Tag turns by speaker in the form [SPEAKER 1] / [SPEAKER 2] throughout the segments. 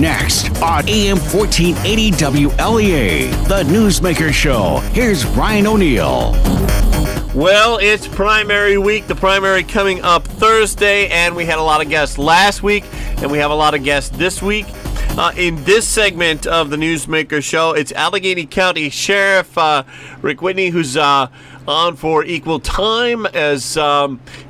[SPEAKER 1] Next on AM 1480 WLEA, the Newsmaker Show. Here's Brian O'Neill.
[SPEAKER 2] Well, it's primary week. The primary coming up Thursday, and we had a lot of guests last week, and we have a lot of guests this week. In this segment of the Newsmaker Show, it's Allegheny County Sheriff Rick Whitney, who's on for equal time as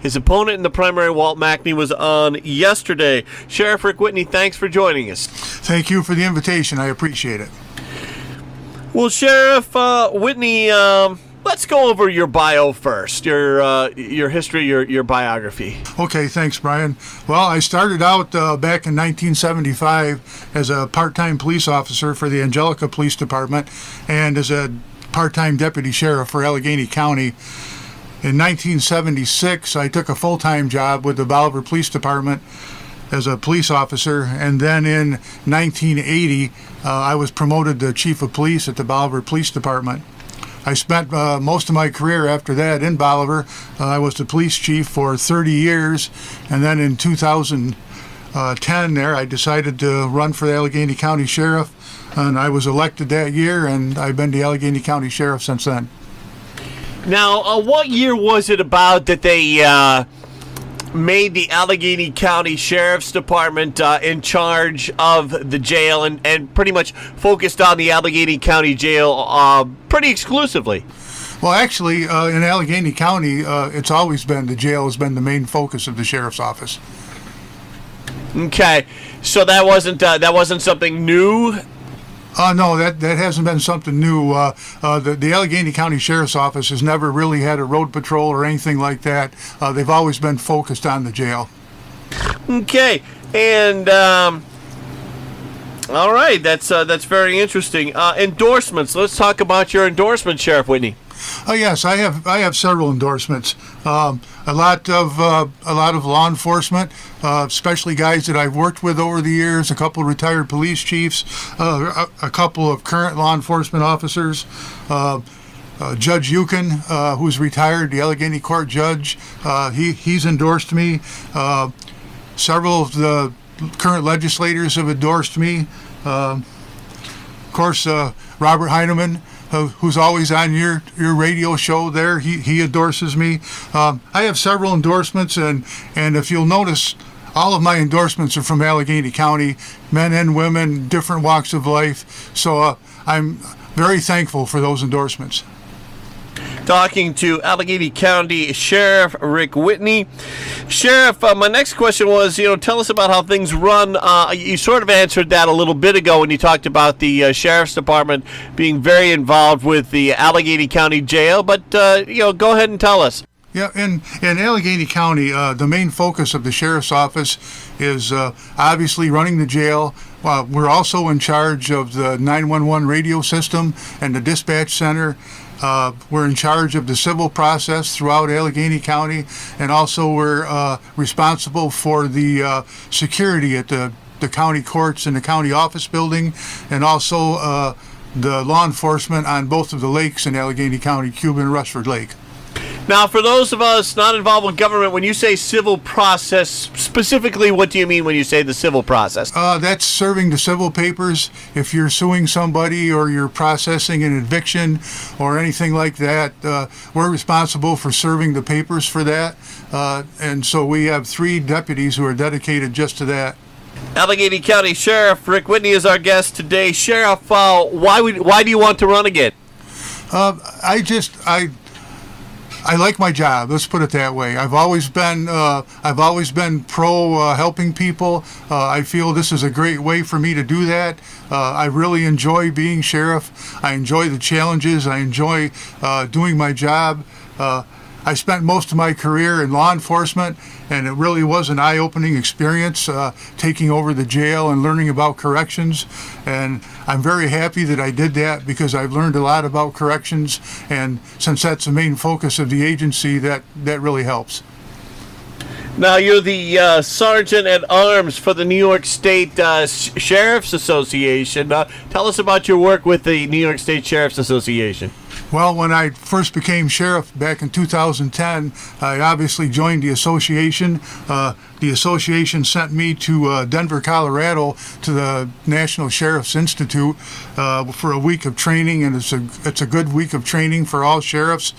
[SPEAKER 2] his opponent in the primary, Walt Mackney, was on yesterday. Sheriff Rick Whitney, thanks for joining us.
[SPEAKER 3] Thank you for the invitation. I appreciate it.
[SPEAKER 2] Well, Sheriff Whitney, let's go over your bio first, your history, your biography.
[SPEAKER 3] Okay, thanks, Brian. Well, I started out back in 1975 as a part-time police officer for the Angelica Police Department and as a part-time deputy sheriff for Allegheny County. In 1976, I took a full-time job with the Bolivar Police Department as a police officer, and then in 1980, I was promoted to chief of police at the Bolivar Police Department. I spent most of my career after that in Bolivar. I was the police chief for 30 years, and then in 2010 there, I decided to run for the Allegheny County Sheriff, and I was elected that year, and I've been the Allegheny County Sheriff since then.
[SPEAKER 2] Now, what year was it about that they made the Allegheny County Sheriff's Department in charge of the jail and pretty much focused on the Allegheny County Jail pretty exclusively?
[SPEAKER 3] Well, actually, in Allegheny County, it's always been, the jail has been the main focus of the sheriff's office.
[SPEAKER 2] Okay, so that wasn't something new?
[SPEAKER 3] No, that hasn't been something new. The Allegheny County Sheriff's Office has never really had a road patrol or anything like that. They've always been focused on the jail.
[SPEAKER 2] Okay, and all right, that's very interesting. Endorsements. Let's talk about your endorsements, Sheriff Whitney.
[SPEAKER 3] Oh yes, I have several endorsements. A lot of law enforcement, especially guys that I've worked with over the years. A couple of retired police chiefs, a couple of current law enforcement officers. Judge Yukon, who's retired, the Allegheny Court judge, he's endorsed me. Several of the current legislators have endorsed me. Of course, Robert Heineman, who's always on your radio show there, he endorses me. I have several endorsements, and if you'll notice, all of my endorsements are from Allegheny County, men and women, different walks of life. So I'm very thankful for those endorsements.
[SPEAKER 2] Talking to Allegheny County Sheriff Rick Whitney. Sheriff, my next question was, tell us about how things run. You sort of answered that a little bit ago when you talked about the Sheriff's Department being very involved with the Allegheny County Jail, but, go ahead and tell us.
[SPEAKER 3] Yeah, in Allegheny County, the main focus of the Sheriff's Office is obviously running the jail. We're also in charge of the 911 radio system and the dispatch center. We're in charge of the civil process throughout Allegheny County, and also we're responsible for the security at the county courts and the county office building, and also the law enforcement on both of the lakes in Allegheny County, Cuban and Rushford Lake.
[SPEAKER 2] Now, for those of us not involved with government, when you say civil process, specifically what do you mean when you say the civil process?
[SPEAKER 3] That's serving the civil papers. If you're suing somebody or you're processing an eviction or anything like that, we're responsible for serving the papers for that. And so we have 3 deputies who are dedicated just to that.
[SPEAKER 2] Allegheny County Sheriff Rick Whitney is our guest today. Sheriff, why do you want to run again?
[SPEAKER 3] I like my job. Let's put it that way. I've always been pro helping people. I feel this is a great way for me to do that. I really enjoy being sheriff. I enjoy the challenges. I enjoy doing my job. I spent most of my career in law enforcement, and it really was an eye-opening experience taking over the jail and learning about corrections. And I'm very happy that I did that because I've learned a lot about corrections, and since that's the main focus of the agency, that really helps.
[SPEAKER 2] Now, you're the Sergeant at Arms for the New York State Sheriff's Association. Tell us about your work with the New York State Sheriff's Association.
[SPEAKER 3] Well, when I first became sheriff back in 2010, I obviously joined the association. The association sent me to Denver, Colorado, to the National Sheriff's Institute for a week of training, and it's a good week of training for all sheriffs.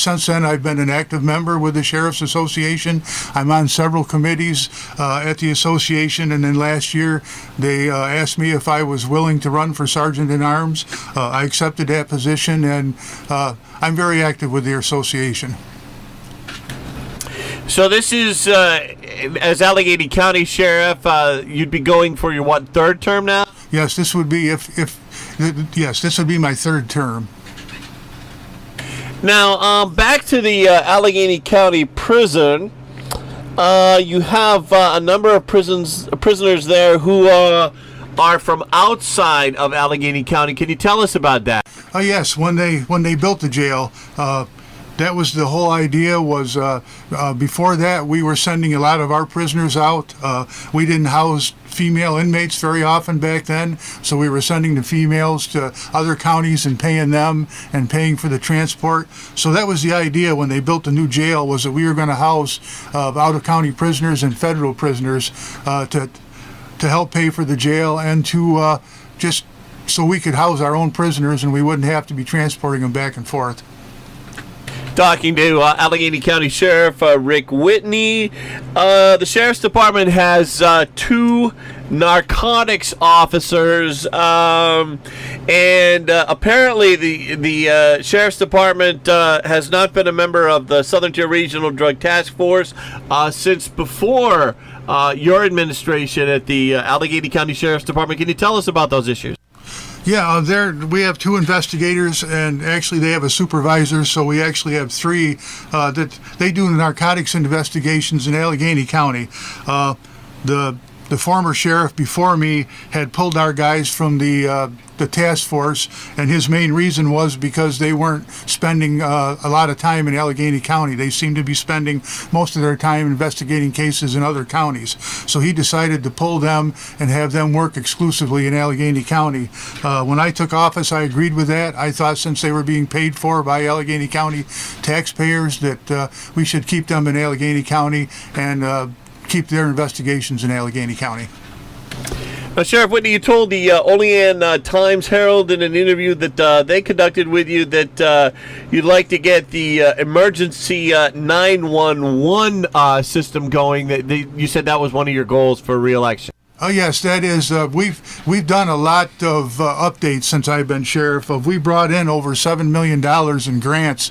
[SPEAKER 3] Since then, I've been an active member with the Sheriff's Association. I'm on several committees at the association, and then last year they asked me if I was willing to run for Sergeant at Arms. I accepted that position, and I'm very active with the association.
[SPEAKER 2] So this is, as Allegheny County Sheriff, you'd be going for your, third term now?
[SPEAKER 3] Yes, this would be this would be my third term.
[SPEAKER 2] Now, back to the Allegheny County Prison. You have a number of prisoners there who are from outside of Allegheny County. Can you tell us about that?
[SPEAKER 3] Yes, when they built the jail, that was the whole idea. Was before that we were sending a lot of our prisoners out. We didn't house female inmates very often back then, so we were sending the females to other counties and paying them and paying for the transport. So that was the idea when they built the new jail, was that we were going to house out-of-county prisoners and federal prisoners to help pay for the jail, and to just so we could house our own prisoners and we wouldn't have to be transporting them back and forth.
[SPEAKER 2] Talking to Allegheny County Sheriff Rick Whitney. The Sheriff's Department has 2 narcotics officers, and apparently the Sheriff's Department has not been a member of the Southern Tier Regional Drug Task Force since before your administration at the Allegheny County Sheriff's Department. Can you tell us about those issues?
[SPEAKER 3] Yeah, we have 2 investigators, and actually they have a supervisor, so we actually have 3 that they do narcotics investigations in Allegheny County. The former sheriff before me had pulled our guys from the task force, and his main reason was because they weren't spending a lot of time in Allegheny County. They seemed to be spending most of their time investigating cases in other counties. So he decided to pull them and have them work exclusively in Allegheny County. When I took office, I agreed with that. I thought since they were being paid for by Allegheny County taxpayers that we should keep them in Allegheny County and keep their investigations in Allegheny County.
[SPEAKER 2] Sheriff Whitney, you told the Olean Times-Herald in an interview that they conducted with you that you'd like to get the emergency 911 system going. You said that was one of your goals for re-election.
[SPEAKER 3] Oh yes, that is. We've done a lot of updates since I've been sheriff. We brought in over $7 million in grants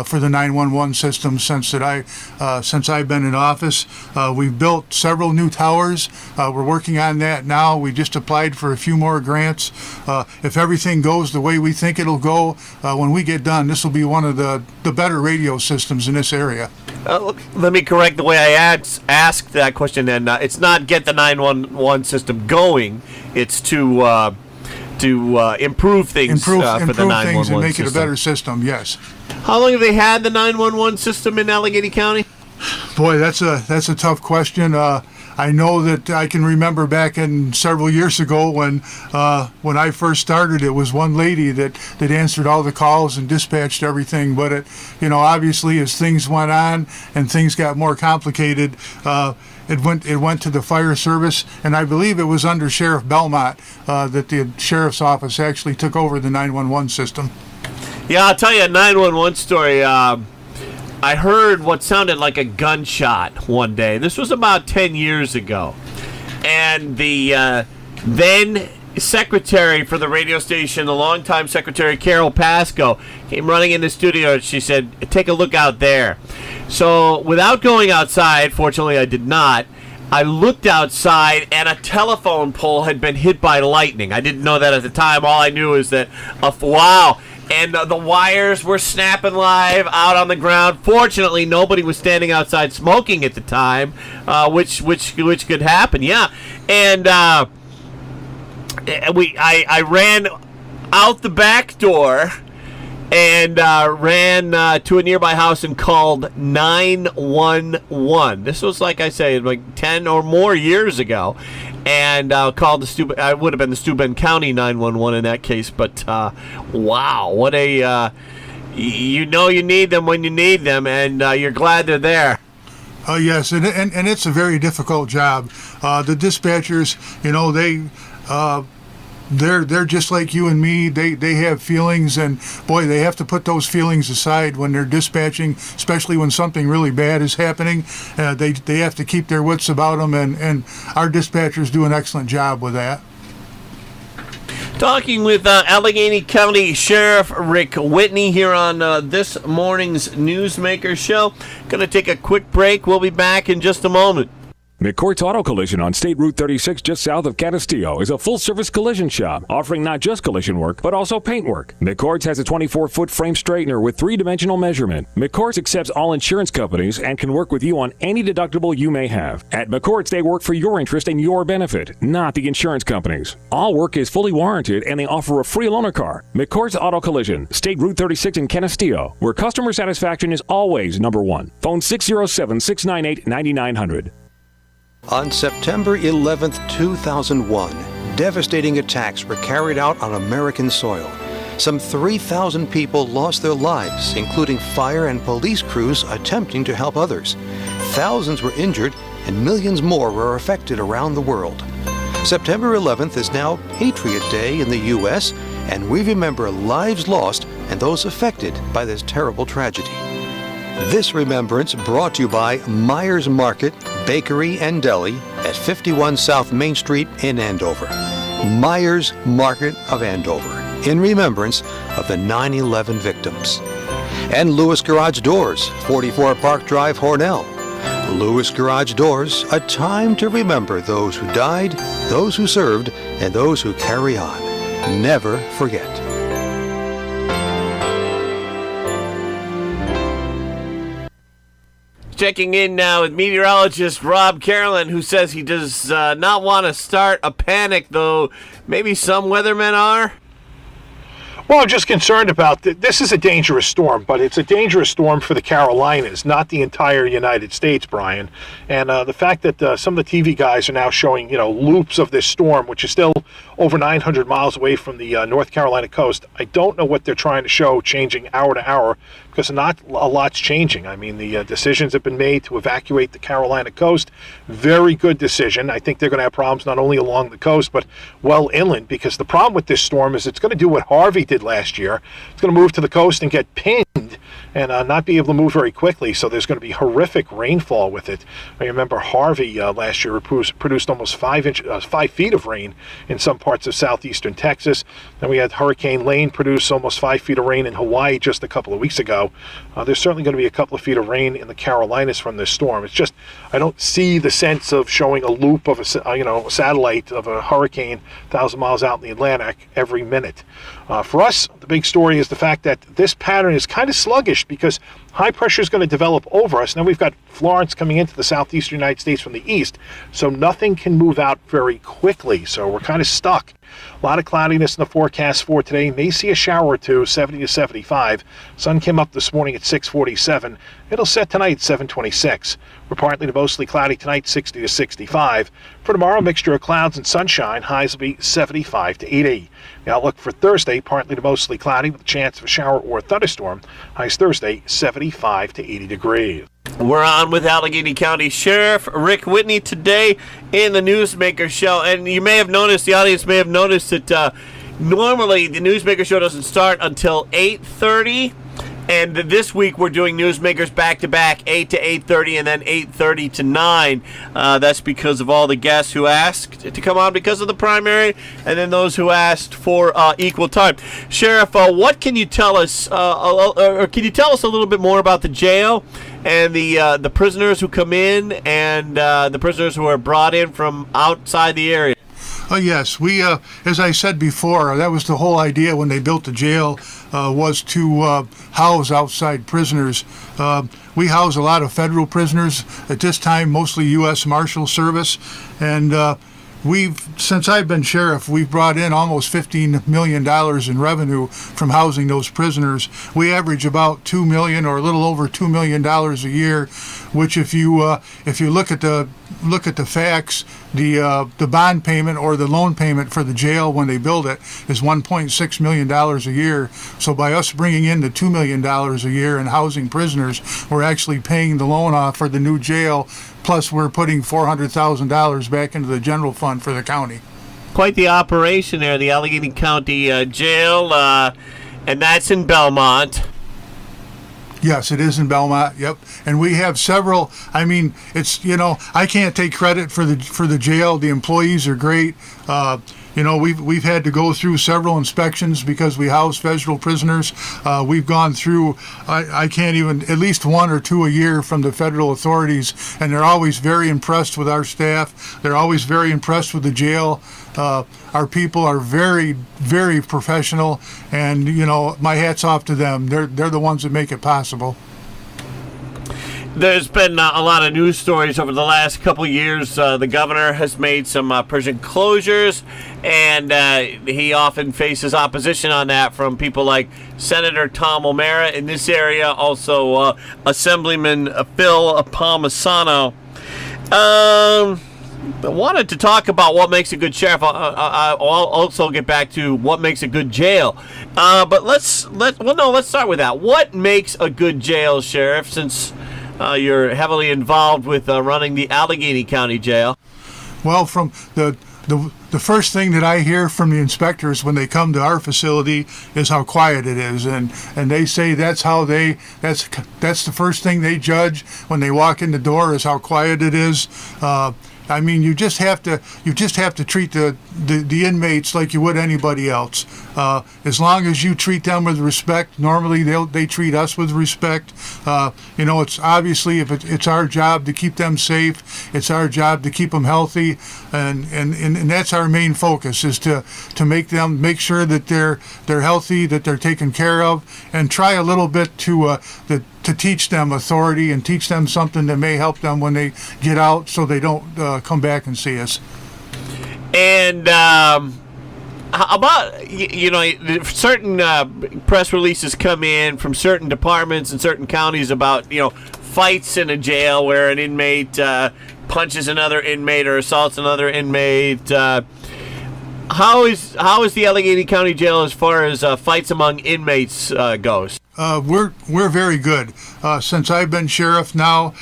[SPEAKER 3] for the 911 system since I've been in office. We've built several new towers. We're working on that now. We just applied for a few more grants. If everything goes the way we think it'll go, when we get done, this will be one of the better radio systems in this area.
[SPEAKER 2] Let me correct the way I asked that question. And it's not get the 911 system going; it's to improve things for the 911
[SPEAKER 3] things and make
[SPEAKER 2] system.
[SPEAKER 3] it a better system. Yes.
[SPEAKER 2] How long have they had the 911 system in Allegheny County?
[SPEAKER 3] Boy, that's a tough question. I know that I can remember back in several years ago when I first started, it was one lady that answered all the calls and dispatched everything. But obviously as things went on and things got more complicated, it went to the fire service, and I believe it was under Sheriff Belmont that the sheriff's office actually took over the 911 system.
[SPEAKER 2] Yeah, I'll tell you a 911 story. I heard what sounded like a gunshot one day. This was about 10 years ago. And the then secretary for the radio station, the longtime secretary, Carol Pasco, came running in the studio and she said, "Take a look out there." So without going outside, fortunately I did not, I looked outside and a telephone pole had been hit by lightning. I didn't know that at the time. All I knew is that, wow. And the wires were snapping live out on the ground. Fortunately, nobody was standing outside smoking at the time, which could happen. Yeah, and I ran out the back door and ran to a nearby house and called 911. This was, like I say, like 10 or more years ago. And called I would have been the Steuben County 911 in that case. But wow, what a you know you need them when you need them, and you're glad they're there.
[SPEAKER 3] Yes, and it's a very difficult job. The dispatchers, they're just like you and me. They have feelings, and boy, they have to put those feelings aside when they're dispatching, especially when something really bad is happening. They have to keep their wits about them, and our dispatchers do an excellent job with that.
[SPEAKER 2] Talking with Allegheny County Sheriff Rick Whitney here on this morning's Newsmaker show. Going to take a quick break. We'll be back in just a moment.
[SPEAKER 4] McCourt's Auto Collision on State Route 36 just south of Canastillo is a full-service collision shop offering not just collision work but also paint work. McCourt's has a 24-foot frame straightener with 3-dimensional measurement. McCourt's accepts all insurance companies and can work with you on any deductible you may have. At McCourt's, they work for your interest and your benefit, not the insurance companies. All work is fully warranted and they offer a free loaner car. McCourt's Auto Collision, State Route 36 in Canastillo, where customer satisfaction is always number one. Phone 607-698-9900.
[SPEAKER 5] On September 11, 2001, devastating attacks were carried out on American soil. Some 3,000 people lost their lives, including fire and police crews attempting to help others. Thousands were injured, and millions more were affected around the world. September 11th is now Patriot Day in the U.S., and we remember lives lost and those affected by this terrible tragedy. This remembrance brought to you by Myers Market, Bakery and Deli at 51 South Main Street in Andover. Myers Market of Andover, in remembrance of the 9/11 victims. And Lewis Garage Doors, 44 Park Drive, Hornell. Lewis Garage Doors, a time to remember those who died, those who served, and those who carry on. Never forget.
[SPEAKER 2] Checking in now with meteorologist Rob Carolyn, who says he does not want to start a panic, though maybe some weathermen are.
[SPEAKER 6] Well, I'm just concerned about this is a dangerous storm, but it's a dangerous storm for the Carolinas, not the entire United States, Brian. And the fact that some of the TV guys are now showing, loops of this storm, which is still over 900 miles away from the North Carolina coast, I don't know what they're trying to show changing hour to hour, because not a lot's changing. I mean, the decisions have been made to evacuate the Carolina coast. Very good decision. I think they're going to have problems not only along the coast, but well inland, because the problem with this storm is it's going to do what Harvey did last year. It's going to move to the coast and get pinned and not be able to move very quickly, so there's going to be horrific rainfall with it. I remember Harvey last year produced almost 5 feet of rain in some parts of southeastern Texas. Then we had Hurricane Lane produce almost 5 feet of rain in Hawaii just a couple of weeks ago. There's certainly going to be a couple of feet of rain in the Carolinas from this storm. It's just, I don't see the sense of showing a loop of a satellite of a hurricane 1,000 miles out in the Atlantic every minute. For us, the big story is the fact that this pattern is kind of sluggish because high pressure is going to develop over us. Now we've got Florence coming into the southeastern United States from the east, so nothing can move out very quickly, so we're kind of stuck. A lot of cloudiness in the forecast for today. May see a shower or two, 70 to 75. Sun came up this morning at 6:47. It'll set tonight at 7:26. We're partly to mostly cloudy tonight, 60 to 65. For tomorrow, mixture of clouds and sunshine. Highs will be 75 to 80. The outlook for Thursday, partly to mostly cloudy with a chance of a shower or a thunderstorm. Highs Thursday, 75 to 80 degrees.
[SPEAKER 2] We're on with Allegheny County Sheriff Rick Whitney today in the Newsmaker Show. And you may have noticed, the audience may have noticed that normally the Newsmaker Show doesn't start until 8:30. And this week we're doing Newsmakers back-to-back, 8 to 8:30 and then 8:30 to 9. That's because of all the guests who asked to come on because of the primary, and then those who asked for equal time. Sheriff, what can you tell us, or can you tell us a little bit more about the jail and the prisoners who come in and the prisoners who are brought in from outside the area?
[SPEAKER 3] Yes, we, as I said before, that was the whole idea when they built the jail, was to house outside prisoners. We house a lot of federal prisoners at this time, mostly U.S. Marshal Service, and since I've been sheriff, we've brought in almost $15 million in revenue from housing those prisoners. We average about $2 million or a little over $2 million a year, which if you look at the look at the facts, the bond payment or the loan payment for the jail when they build it is $1.6 million a year. So by us bringing in the $2 million a year and housing prisoners, we're actually paying the loan off for the new jail, plus we're putting $400,000 back into the general fund for the county.
[SPEAKER 2] Quite the operation there, the Allegheny County Jail, and that's in Belmont.
[SPEAKER 3] Yes, it is in Belmont. Yep, and we have several. I mean, it's, I can't take credit for the jail. The employees are great. We've had to go through several inspections because we house federal prisoners. We've gone through, I can't even, at least 1 or 2 a year from the federal authorities, and they're always very impressed with our staff. They're always very impressed with the jail. Our people are very, very professional, and my hat's off to them. They're the ones that make it possible.
[SPEAKER 2] There's been a lot of news stories over the last couple of years. The governor has made some prison closures, and he often faces opposition on that from people like Senator Tom O'Mara in this area, also Assemblyman Phil Palmisano. I wanted to talk about what makes a good sheriff. I'll also get back to what makes a good jail. But let's start with that. What makes a good jail, Sheriff, since you're heavily involved with running the Allegheny County Jail?
[SPEAKER 3] Well, from the first thing that I hear from the inspectors when they come to our facility is how quiet it is, and they say that's the first thing they judge when they walk in the door is how quiet it is. I mean, you just have to treat the inmates like you would anybody else. As long as you treat them with respect, normally they treat us with respect. It's obviously it's our job to keep them safe. It's our job to keep them healthy, and that's our main focus is to make sure that they're healthy, that they're taken care of, and try a little bit to teach them authority and teach them something that may help them when they get out, so they don't come back and see us.
[SPEAKER 2] And how about certain press releases come in from certain departments and certain counties about fights in a jail where an inmate punches another inmate or assaults another inmate. How is the Allegheny County Jail as far as fights among inmates goes?
[SPEAKER 3] We're very good. Since I've been sheriff now,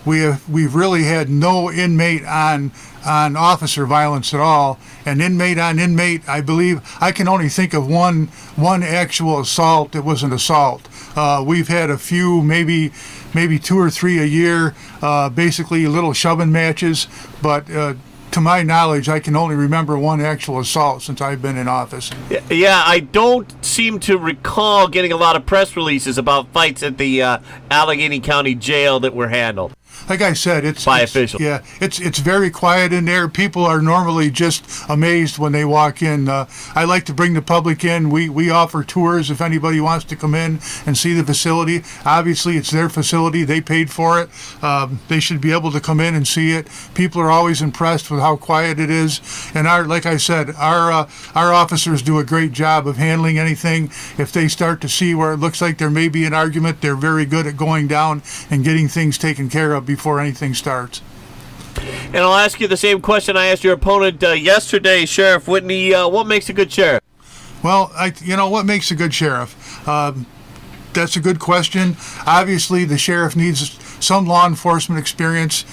[SPEAKER 3] we've really had no inmate on officer violence at all. And inmate on inmate, I believe I can only think of one actual assault that was an assault. We've had a few, maybe 2 or 3 a year, basically little shoving matches, but to my knowledge, I can only remember one actual assault since I've been in office.
[SPEAKER 2] Yeah, I don't seem to recall getting a lot of press releases about fights at the Allegheny County Jail that were handled.
[SPEAKER 3] Like I said, it's
[SPEAKER 2] officials.
[SPEAKER 3] Yeah, it's very quiet in there. People are normally just amazed when they walk in. I like to bring the public in. We offer tours if anybody wants to come in and see the facility. Obviously, it's their facility. They paid for it. They should be able to come in and see it. People are always impressed with how quiet it is. And like I said, our officers do a great job of handling anything. If they start to see where it looks like there may be an argument, they're very good at going down and getting things taken care of before anything starts.
[SPEAKER 2] And I'll ask you the same question I asked your opponent yesterday, Sheriff Whitney. What makes a good sheriff?
[SPEAKER 3] Well, what makes a good sheriff? That's a good question. Obviously, the sheriff needs some law enforcement experience.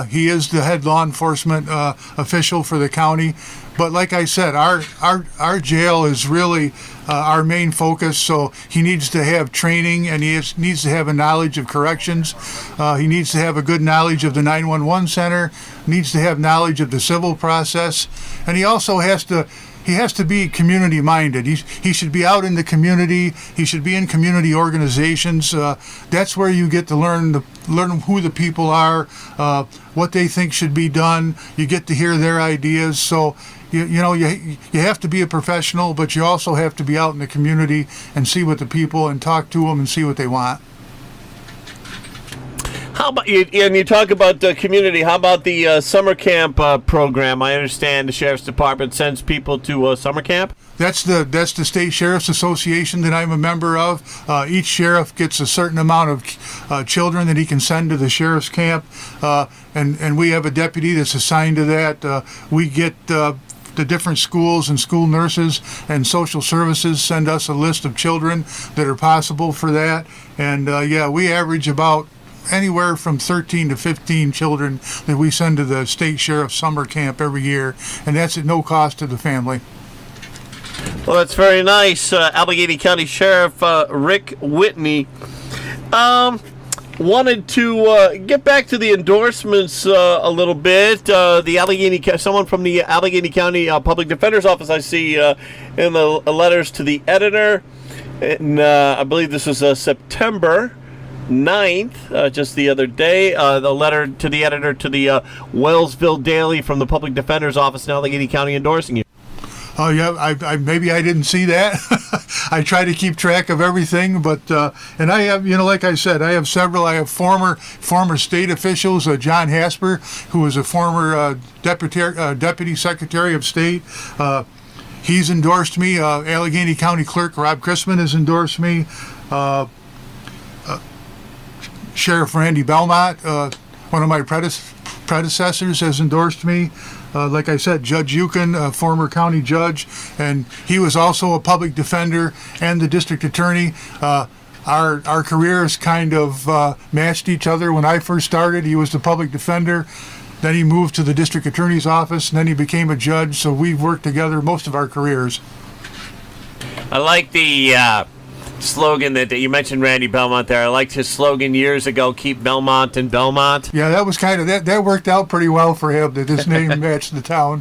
[SPEAKER 3] He is the head law enforcement official for the county. But like I said, our jail is really our main focus, so he needs to have training, and he needs to have a knowledge of corrections. He needs to have a good knowledge of the 911 center, needs to have knowledge of the civil process, and he also has to be community minded. He should be out in the community. He should be in community organizations. That's where you get to learn who the people are, what they think should be done. You get to hear their ideas. So you have to be a professional, but you also have to be out in the community and see what the people and talk to them and see what they want.
[SPEAKER 2] How about and you talk about community? How about the summer camp program? I understand the Sheriff's Department sends people to summer camp.
[SPEAKER 3] That's the State Sheriff's Association that I'm a member of. Each sheriff gets a certain amount of children that he can send to the sheriff's camp, and we have a deputy that's assigned to that. We get the different schools and school nurses and social services send us a list of children that are possible for that. And we average about anywhere from 13 to 15 children that we send to the state sheriff's summer camp every year, and that's at no cost to the family.
[SPEAKER 2] Well, that's very nice. Allegheny County Sheriff Rick Whitney. Wanted to get back to the endorsements a little bit. Someone from the Allegheny County Public Defender's Office, I see in the letters to the editor, and I believe this is September 9th, just the other day, the letter to the editor to the Wellsville Daily from the Public Defender's Office in Allegheny County endorsing you.
[SPEAKER 3] Oh yeah, maybe I didn't see that. I try to keep track of everything, but and I have, like I said, I have several. I have former state officials. John Hasper, who was a former deputy secretary of state. He's endorsed me. Allegheny County Clerk Rob Chrisman has endorsed me. Sheriff Randy Belmont, one of my predecessors, has endorsed me. Like I said, Judge Yukon, a former county judge, and he was also a public defender and the district attorney. Our careers kind of matched each other. When I first started, he was the public defender. Then he moved to the district attorney's office, and then he became a judge. So we've worked together most of our careers.
[SPEAKER 2] I like the slogan that you mentioned, Randy Belmont there. I liked his slogan years ago, keep Belmont in Belmont.
[SPEAKER 3] Yeah, that was kind of, that worked out pretty well for him, that his name matched the town.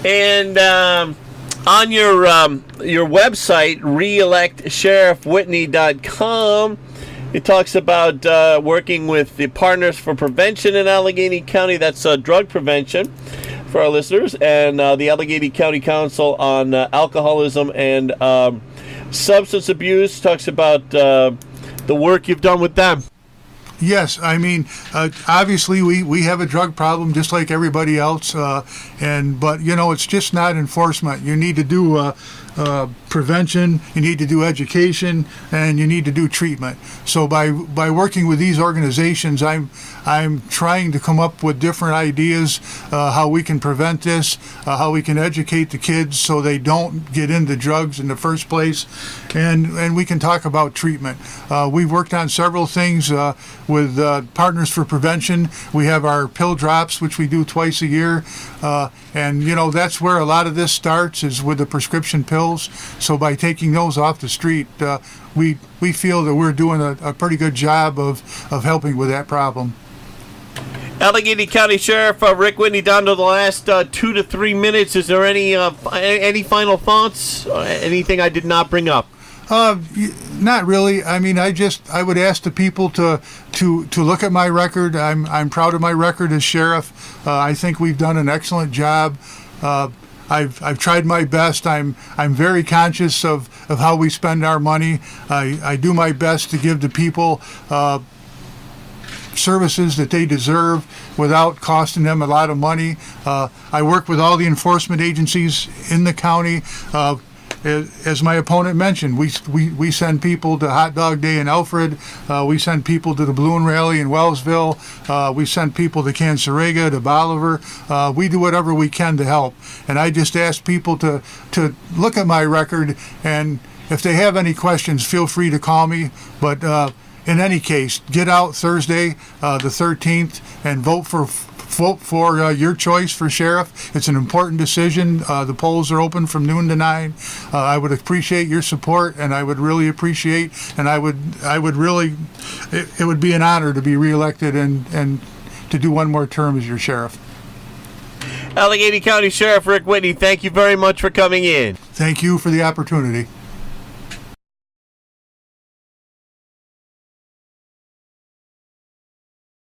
[SPEAKER 2] And on your website, reelectsheriffwhitney.com, it talks about working with the Partners for Prevention in Allegheny County. That's drug prevention for our listeners, and the Allegheny County Council on Alcoholism and Substance Abuse. Talks about the work you've done with them.
[SPEAKER 3] Yes, I mean, obviously we have a drug problem just like everybody else, but it's just not enforcement. You need to do prevention, you need to do education, and you need to do treatment. So by working with these organizations, I'm trying to come up with different ideas how we can prevent this, how we can educate the kids so they don't get into drugs in the first place, and we can talk about treatment. We've worked on several things with Partners for Prevention. We have our pill drops, which we do twice a year, and that's where a lot of this starts, is with the prescription pills. So by taking those off the street, we feel that we're doing a pretty good job of helping with that problem.
[SPEAKER 2] Allegheny County Sheriff Rick Whitney, down to the last 2 to 3 minutes. Is there any final thoughts? Anything I did not bring up?
[SPEAKER 3] Not really. I mean, I would ask the people to look at my record. I'm proud of my record as sheriff. I think we've done an excellent job. I've tried my best. I'm very conscious of how we spend our money. I do my best to give the people services that they deserve without costing them a lot of money. I work with all the enforcement agencies in the county. As my opponent mentioned, we send people to Hot Dog Day in Alfred. We send people to the Balloon Rally in Wellsville. We send people to Cancerega, to Bolivar. We do whatever we can to help. And I just ask people to look at my record, and if they have any questions, feel free to call me. But in any case, get out Thursday, the 13th, and vote for your choice for sheriff. It's an important decision. The polls are open from noon to 9. I would appreciate your support, and I would really appreciate, and it would be an honor to be reelected and to do one more term as your sheriff.
[SPEAKER 2] Allegheny County Sheriff Rick Whitney, thank you very much for coming in.
[SPEAKER 3] Thank you for the opportunity.